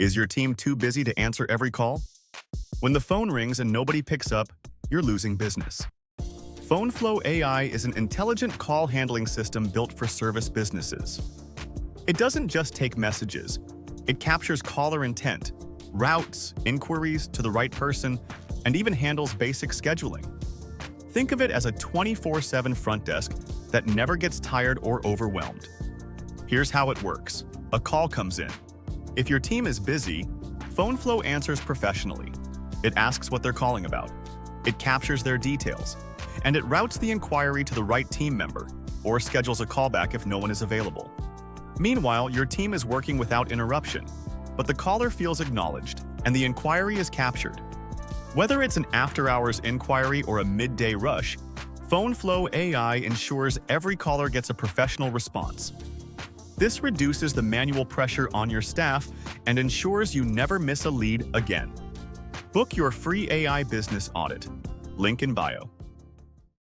Is your team too busy to answer every call? When the phone rings and nobody picks up, you're losing business. PhoneFlow AI is an intelligent call handling system built for service businesses. It doesn't just take messages. It captures caller intent, routes inquiries to the right person, and even handles basic scheduling. Think of it as a 24/7 front desk that never gets tired or overwhelmed. Here's how it works. A call comes in. If your team is busy, PhoneFlow answers professionally. It asks what they're calling about. It captures their details, and it routes the inquiry to the right team member or schedules a callback if no one is available. Meanwhile, your team is working without interruption, but the caller feels acknowledged and the inquiry is captured. Whether it's an after-hours inquiry or a midday rush, PhoneFlow AI ensures every caller gets a professional response. This reduces the manual pressure on your staff and ensures you never miss a lead again. Book your free AI business audit. Link in bio.